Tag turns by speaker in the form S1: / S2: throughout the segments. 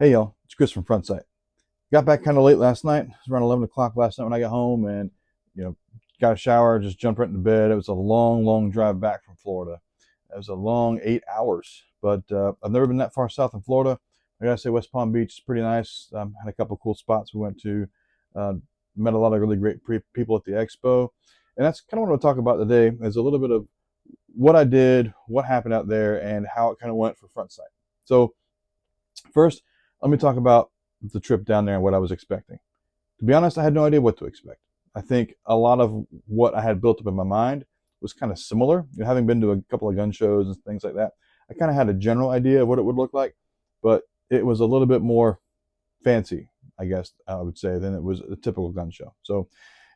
S1: Hey y'all, it's Chris from Frontsite. Got back kind of late last night. It was around 11 o'clock last night when I got home and, you know, got a shower, just jumped right into bed. It was a long, long drive back from Florida. It was a long 8 hours, but I've never been that far south in Florida. I gotta say, West Palm Beach is pretty nice. Had a couple of cool spots we went to. Uh, Met a lot of really great people at the expo. And that's kind of what I want to talk about today is a little bit of what I did, what happened out there, and how it kind of went for Frontsite. So, first, let me talk about the trip down there and what I was expecting. To be honest, I had no idea what to expect. I think a lot of what I had built up in my mind was kind of similar. Having been to a couple of gun shows and things like that, I kind of had a general idea of what it would look like, but it was a little bit more fancy, I guess I would say, than it was a typical gun show. So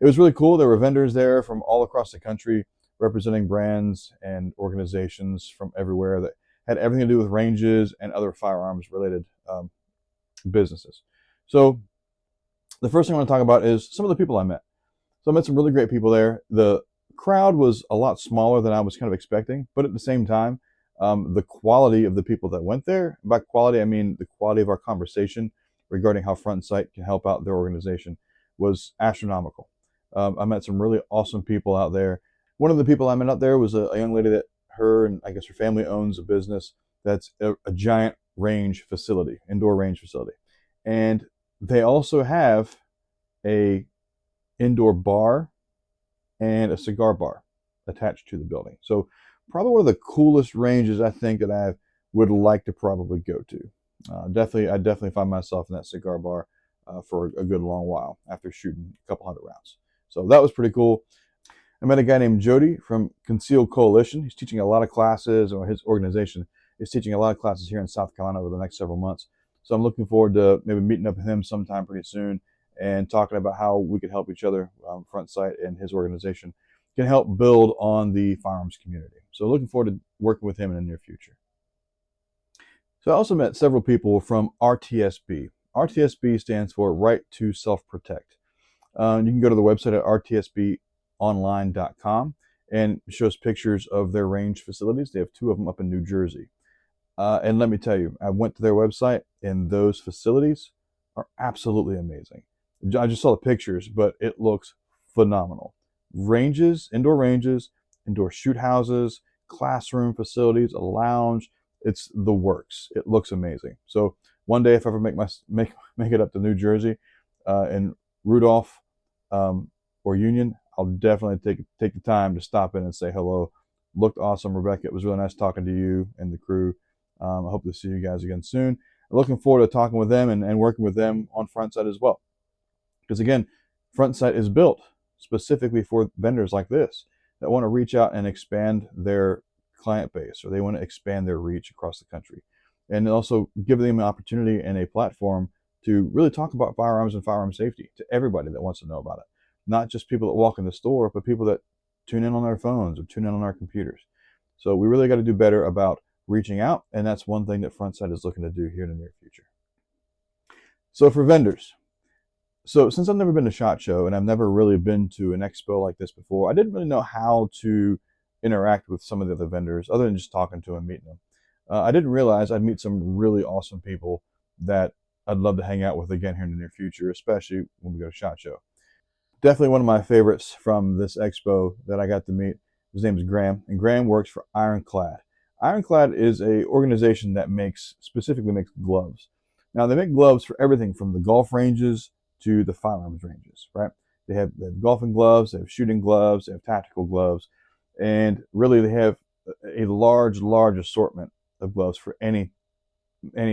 S1: it was really cool. There were vendors there from all across the country representing brands and organizations from everywhere that had everything to do with ranges and other firearms related businesses. So the first thing I want to talk about is some of the people I met. So I met some really great people there. The crowd was a lot smaller than I was kind of expecting, but at the same time, the quality of the people that went there, by quality, I mean the quality of our conversation regarding how Frontsite can help out their organization, was astronomical. I met some really awesome people out there. One of the people I met out there was a young lady that her and I guess her family owns a business that's a giant range facility, indoor range facility. And they also have a indoor bar and a cigar bar attached to the building. So probably one of the coolest ranges I think that I would like to probably go to. I definitely find myself in that cigar bar for a good long while after shooting a couple hundred rounds. So that was pretty cool. I met a guy named Jody from Concealed Coalition. He's teaching a lot of classes, or his organization is teaching a lot of classes here in South Carolina over the next several months. So I'm looking forward to maybe meeting up with him sometime pretty soon and talking about how we could help each other. Frontsite and his organization can help build on the firearms community. So looking forward to working with him in the near future. So I also met several people from RTSB. RTSB stands for Right to Self Protect. You can go to the website at rtsbonline.com and it shows pictures of their range facilities. They have two of them up in New Jersey. And let me tell you, I went to their website and those facilities are absolutely amazing. I just saw the pictures, but it looks phenomenal. Ranges, indoor shoot houses, classroom facilities, a lounge. It's the works. It looks amazing. So one day, if I ever make it up to New Jersey, and Rudolph or Union, I'll definitely take the time to stop in and say hello. Looked awesome, Rebecca. It was really nice talking to you and the crew. I hope to see you guys again soon. I'm looking forward to talking with them and working with them on Frontsite as well. Because again, Frontsite is built specifically for vendors like this that want to reach out and expand their client base, or they want to expand their reach across the country. And also give them an opportunity and a platform to really talk about firearms and firearm safety to everybody that wants to know about it. Not just people that walk in the store, but people that tune in on their phones or tune in on our computers. So we really got to do better about reaching out, and that's one thing that Frontsite is looking to do here in the near future. So for vendors, so since I've never been to SHOT Show and I've never really been to an expo like this before, I didn't really know how to interact with some of the other vendors other than just talking to them and meeting them. I didn't realize I'd meet some really awesome people that I'd love to hang out with again here in the near future, especially when we go to SHOT Show. Definitely one of my favorites from this expo that I got to meet. His name is Graham, and Graham works for Ironclad. Ironclad is a organization that specifically makes gloves. Now they make gloves for everything from the golf ranges to the firearms ranges, right? They have golfing gloves, they have shooting gloves, they have tactical gloves, and really they have a large assortment of gloves for any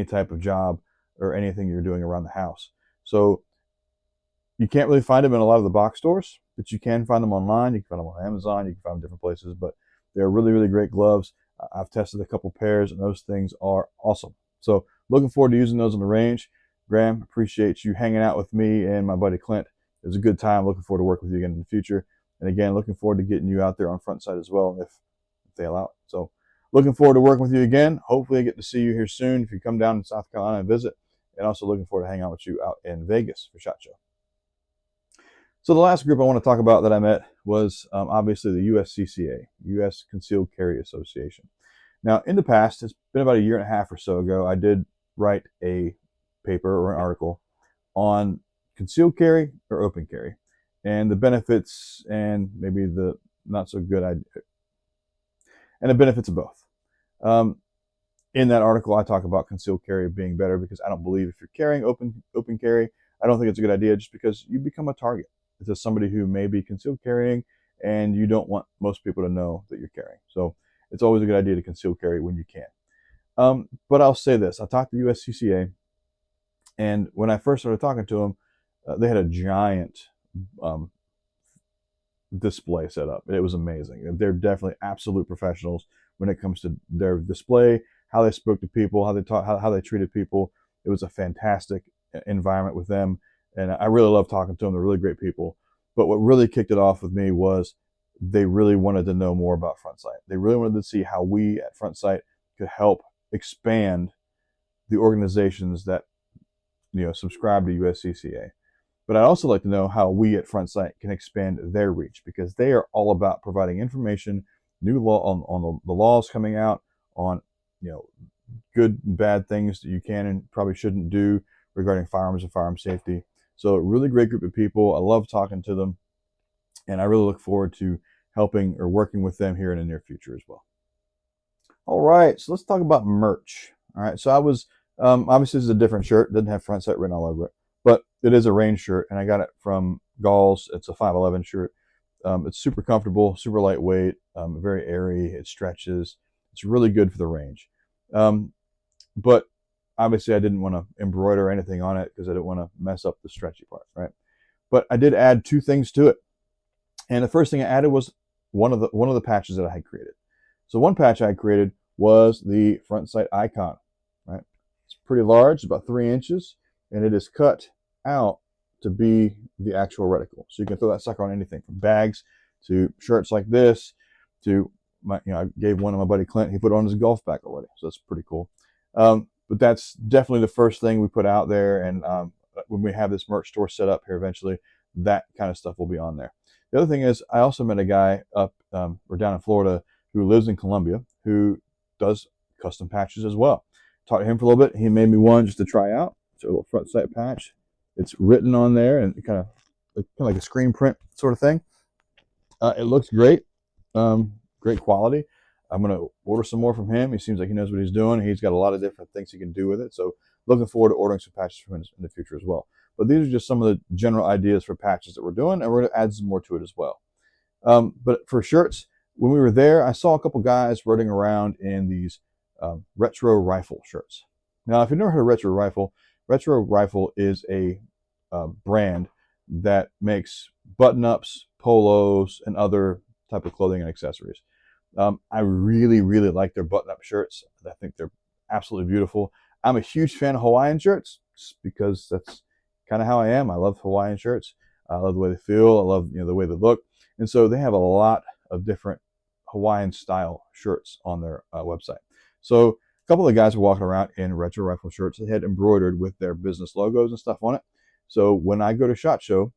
S1: type of job or anything you're doing around the house. So you can't really find them in a lot of the box stores, but you can find them online. You can find them on Amazon. You can find them different places, but they're really great gloves. I've tested a couple pairs, and those things are awesome. So looking forward to using those on the range. Graham, appreciate you hanging out with me and my buddy Clint. It was a good time. Looking forward to working with you again in the future. And again, looking forward to getting you out there on Frontsite as well if they allow it. So looking forward to working with you again. Hopefully I get to see you here soon if you come down to South Carolina and visit. And also looking forward to hanging out with you out in Vegas for SHOT Show. So the last group I want to talk about that I met was obviously the USCCA, U.S. Concealed Carry Association. Now, in the past, it's been about a year and a half or so ago, I did write a paper or an article on concealed carry or open carry, and the benefits and maybe the not so good idea, and the benefits of both. In that article, I talk about concealed carry being better because I don't believe if you're carrying open carry, I don't think it's a good idea just because you become a target to somebody who may be concealed carrying, and you don't want most people to know that you're carrying. So it's always a good idea to conceal carry when you can. But I'll say this: I talked to USCCA, and when I first started talking to them, they had a giant um, display set up. It was amazing. They're definitely absolute professionals when it comes to their display, how they spoke to people, how they taught, how they treated people. It was a fantastic environment with them, and I really love talking to them. They're really great people. But what really kicked it off with me was they really wanted to know more about Frontsite. They really wanted to see how we at Frontsite could help expand the organizations that subscribe to USCCA. But I'd also like to know how we at Frontsite can expand their reach, because they are all about providing information, new law on the laws coming out, on good and bad things that you can and probably shouldn't do regarding firearms and firearm safety. So a really great group of people. I love talking to them, and I really look forward to helping or working with them here in the near future as well. All right, so let's talk about merch. All right, so I was obviously this is a different shirt. It doesn't have Frontsite written all over it, but it is a Range shirt, and I got it from Galls. It's a 511 shirt. It's super comfortable, super lightweight, very airy. It stretches. It's really good for the range. But obviously I didn't want to embroider anything on it because I didn't want to mess up the stretchy part, right? But I did add two things to it. And the first thing I added was one of the patches that I had created. So one patch I had created was the Frontsite icon, right? It's pretty large, about 3 inches, and it is cut out to be the actual reticle. So you can throw that sucker on anything from bags to shirts like this to I gave one to my buddy Clint. He put it on his golf bag already, so that's pretty cool. But that's definitely the first thing we put out there, and when we have this merch store set up here eventually, that kind of stuff will be on there. The other thing is, I also met a guy up or down in Florida who lives in Columbia who does custom patches as well. Talked to him for a little bit. He made me one just to try out. It's a little Frontsite patch. It's written on there and kind of like a screen print sort of thing. It looks great. Great quality. I'm going to order some more from him. He seems like he knows what he's doing. He's got a lot of different things he can do with it. So looking forward to ordering some patches from him in the future as well. But these are just some of the general ideas for patches that we're doing, and we're going to add some more to it as well. But for shirts, when we were there, I saw a couple guys running around in these retro rifle shirts. Now, if you've never heard of retro rifle is a brand that makes button-ups, polos, and other type of clothing and accessories. I really, really like their button-up shirts. I think they're absolutely beautiful. I'm a huge fan of Hawaiian shirts because that's kind of how I am. I love Hawaiian shirts. I love the way they feel. I love the way they look. And so they have a lot of different Hawaiian style shirts on their website. So a couple of guys were walking around in retro rifle shirts. They had embroidered with their business logos and stuff on it. So when I go to SHOT Show,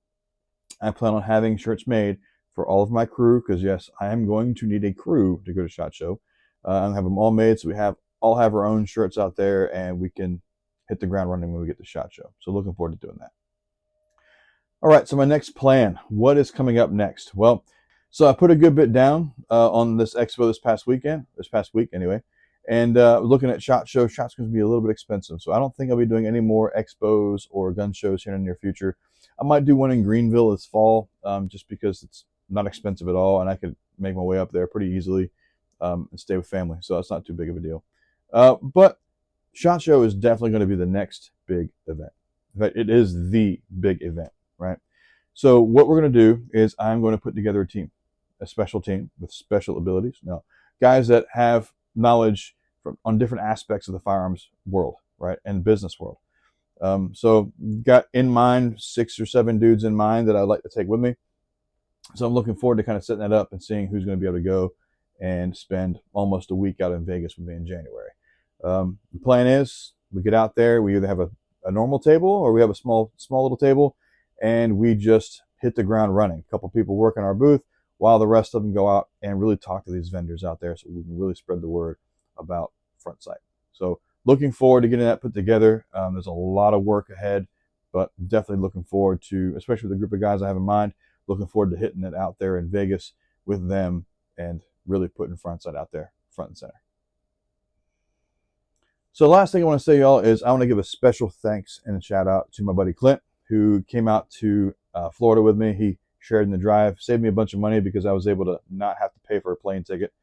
S1: I plan on having shirts made for all of my crew, because yes, I am going to need a crew to go to SHOT Show. I'll have them all made, so we all have our own shirts out there, and we can hit the ground running when we get to SHOT Show. So looking forward to doing that. All right, so my next plan. What is coming up next? Well, so I put a good bit down on this expo this past week anyway, and looking at SHOT Show. SHOT's going to be a little bit expensive, so I don't think I'll be doing any more expos or gun shows here in the near future. I might do one in Greenville this fall, just because it's not expensive at all, and I could make my way up there pretty easily and stay with family, so that's not too big of a deal. But SHOT Show is definitely going to be the next big event. In fact, it is the big event, right? So what we're going to do is I'm going to put together a special team with special abilities. Now, guys that have knowledge on different aspects of the firearms world, right, and business world. So got in mind 6 or 7 dudes in mind that I'd like to take with me. So I'm looking forward to kind of setting that up and seeing who's going to be able to go and spend almost a week out in Vegas with me in January. The plan is we get out there, we either have a normal table or we have a small little table, and we just hit the ground running. A couple people work in our booth while the rest of them go out and really talk to these vendors out there so we can really spread the word about Frontsite. So looking forward to getting that put together. There's a lot of work ahead, but definitely looking forward to, especially with the group of guys I have in mind, looking forward to hitting it out there in Vegas with them and really putting Frontsite out there front and center. So the last thing I want to say, y'all, is I want to give a special thanks and a shout out to my buddy Clint, who came out to Florida with me. He shared in the drive, saved me a bunch of money because I was able to not have to pay for a plane ticket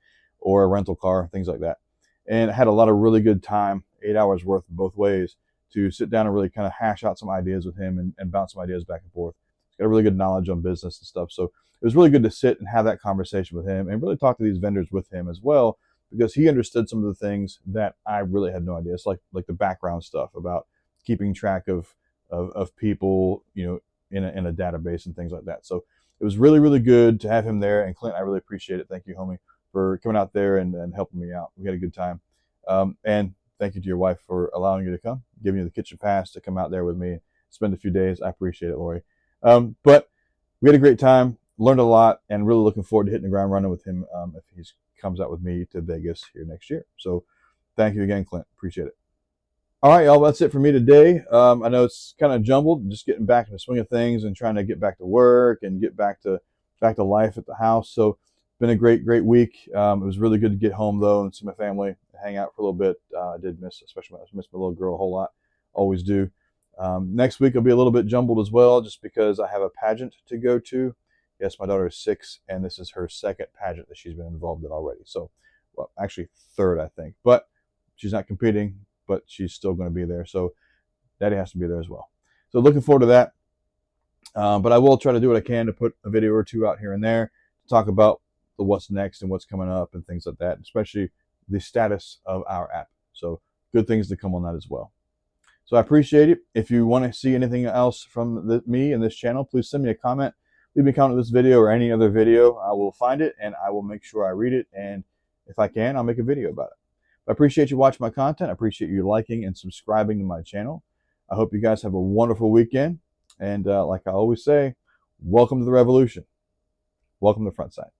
S1: or a rental car, things like that. And I had a lot of really good time, 8 hours worth both ways, to sit down and really kind of hash out some ideas with him and bounce some ideas back and forth. He's got a really good knowledge on business and stuff. So it was really good to sit and have that conversation with him and really talk to these vendors with him as well, because he understood some of the things that I really had no idea. It's like the background stuff about keeping track of people, in a database and things like that. So it was really, really good to have him there. And Clint, I really appreciate it. Thank you, homie, for coming out there and helping me out. We had a good time. And thank you to your wife for allowing you to come, giving you the kitchen pass to come out there with me, spend a few days. I appreciate it, Lori. But we had a great time, learned a lot, and really looking forward to hitting the ground running with him if he comes out with me to Vegas here next year. So thank you again, Clint. Appreciate it. All right, y'all, that's it for me today. I know it's kind of jumbled, just getting back in the swing of things and trying to get back to work and get back to life at the house. So it's been a great week. It was really good to get home, though, and see my family, hang out for a little bit. I did miss, especially I missed my little girl a whole lot. Always do. Next week will be a little bit jumbled as well, just because I have a pageant to go to. Yes, my daughter is 6, and this is her second pageant that she's been involved in already. So, well, actually third, I think. But she's not competing, but she's still going to be there. So Daddy has to be there as well. So looking forward to that. But I will try to do what I can to put a video or two out here and there to talk about the what's next and what's coming up and things like that, especially the status of our app. So good things to come on that as well. So I appreciate it. If you want to see anything else from me and this channel, please send me a comment. Leave me a comment on this video or any other video. I will find it and I will make sure I read it. And if I can, I'll make a video about it. I appreciate you watching my content. I appreciate you liking and subscribing to my channel. I hope you guys have a wonderful weekend. And like I always say, welcome to the revolution. Welcome to Frontsite.